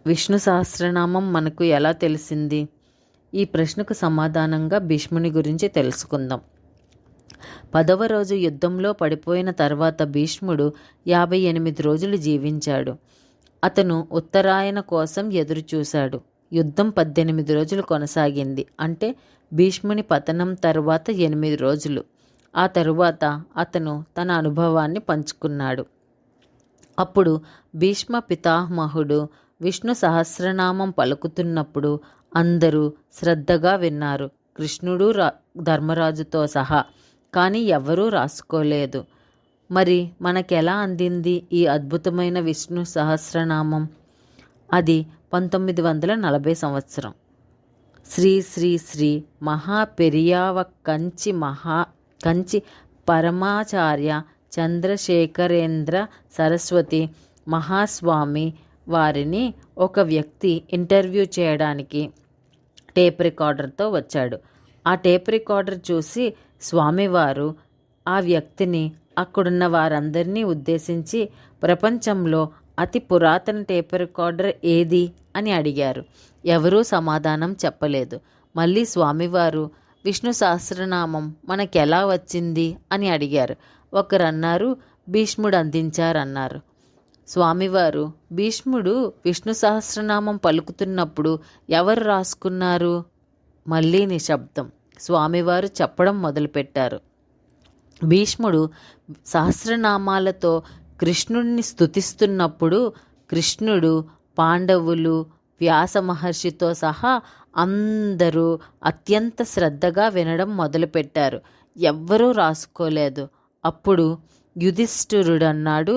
విష్ణు సహస్రనామం మనకు ఎలా తెలిసింది? ఈ ప్రశ్నకు సమాధానంగా భీష్ముని గురించి తెలుసుకుందాం. 10వ రోజు యుద్ధంలో పడిపోయిన తర్వాత భీష్ముడు 58 రోజులు జీవించాడు. అతను ఉత్తరాయణ కోసం ఎదురుచూశాడు. యుద్ధం 18 రోజులు కొనసాగింది. అంటే భీష్ముని పతనం తర్వాత 8 రోజులు. ఆ తరువాత అతను తన అనుభవాన్ని పంచుకున్నాడు. అప్పుడు భీష్మ పితామహుడు విష్ణు సహస్రనామం పలుకుతున్నప్పుడు అందరూ శ్రద్ధగా విన్నారు. కృష్ణుడు ధర్మరాజుతో సహా. కానీ ఎవరూ రాసుకోలేదు. మరి మనకెలా అందింది ఈ అద్భుతమైన విష్ణు సహస్రనామం? అది 1940 సంవత్సరం. శ్రీ శ్రీ శ్రీ మహా పెరియావ కంచి పరమాచార్య చంద్రశేఖరేంద్ర సరస్వతి మహాస్వామి వారిని ఒక వ్యక్తి ఇంటర్వ్యూ చేయడానికి టేప్ రికార్డర్తో వచ్చాడు. ఆ టేప్ రికార్డర్ చూసి స్వామివారు ఆ వ్యక్తిని, అక్కడున్న వారందరినీ ఉద్దేశించి ప్రపంచంలో అతి పురాతన టేప్ రికార్డర్ ఏది అని అడిగారు. ఎవరూ సమాధానం చెప్పలేదు. మళ్ళీ స్వామివారు విష్ణు సహస్రనామం మనకెలా వచ్చింది అని అడిగారు. ఒకరన్నారు భీష్ముడు అందించారన్నారు. స్వామివారు భీష్ముడు విష్ణు సహస్రనామం పలుకుతున్నప్పుడు ఎవరు రాసుకున్నారు? మళ్ళీ నిశ్శబ్దం. స్వామివారు చెప్పడం మొదలుపెట్టారు. భీష్ముడు సహస్రనామాలతో కృష్ణుడిని స్తుతిస్తున్నప్పుడు కృష్ణుడు, పాండవులు, వ్యాస మహర్షితో సహా అందరూ అత్యంత శ్రద్ధగా వినడం మొదలుపెట్టారు. ఎవ్వరూ రాసుకోలేదు. అప్పుడు యుధిష్ఠిరుడు అన్నాడు,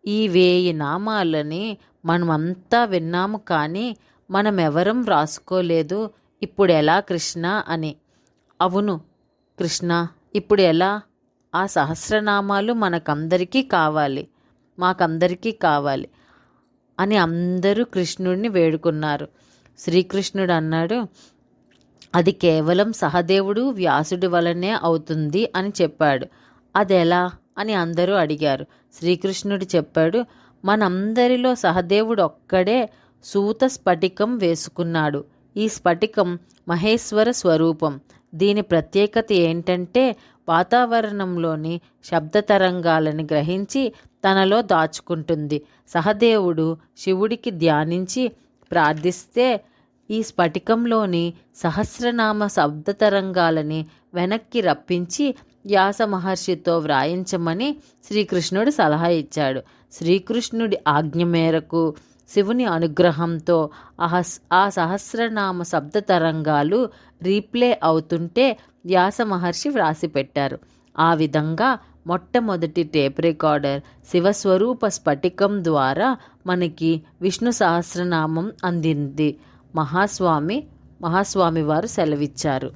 ఈ 1000 నామాలని మనమంతా విన్నాము, కానీ మనమెవరం రాసుకోలేదు. ఇప్పుడు ఎలా కృష్ణ అని. అవును కృష్ణ, ఇప్పుడు ఎలా? ఆ సహస్రనామాలు మాకందరికీ కావాలి అని అందరూ కృష్ణుడిని వేడుకున్నారు. శ్రీకృష్ణుడు అన్నాడు, అది కేవలం సహదేవుడు వ్యాసుడి వలనే అవుతుంది అని చెప్పాడు. అదెలా అని అందరూ అడిగారు. శ్రీకృష్ణుడు చెప్పాడు, మనందరిలో సహదేవుడు ఒక్కడే సూత స్ఫటికం వేసుకున్నాడు. ఈ స్ఫటికం మహేశ్వర స్వరూపం. దీని ప్రత్యేకత ఏంటంటే వాతావరణంలోని శబ్ద తరంగాలని గ్రహించి తనలో దాచుకుంటుంది. సహదేవుడు శివుడికి ధ్యానించి ప్రార్థిస్తే ఈ స్ఫటికంలోని సహస్రనామ శబ్ద తరంగాలని వెనక్కి రప్పించి వ్యాస మహర్షితో వ్రాయించమని శ్రీకృష్ణుడు సలహా ఇచ్చాడు. శ్రీకృష్ణుడి ఆజ్ఞ మేరకు శివుని అనుగ్రహంతో ఆ సహస్రనామ శబ్ద తరంగాలు రీప్లే అవుతుంటే వ్యాస మహర్షి వ్రాసిపెట్టారు. ఆ విధంగా మొట్టమొదటి టేప్ రికార్డర్ శివస్వరూప స్ఫటికం ద్వారా మనకి విష్ణు సహస్రనామం అందింది. మహాస్వామి వారు సెలవిచ్చారు.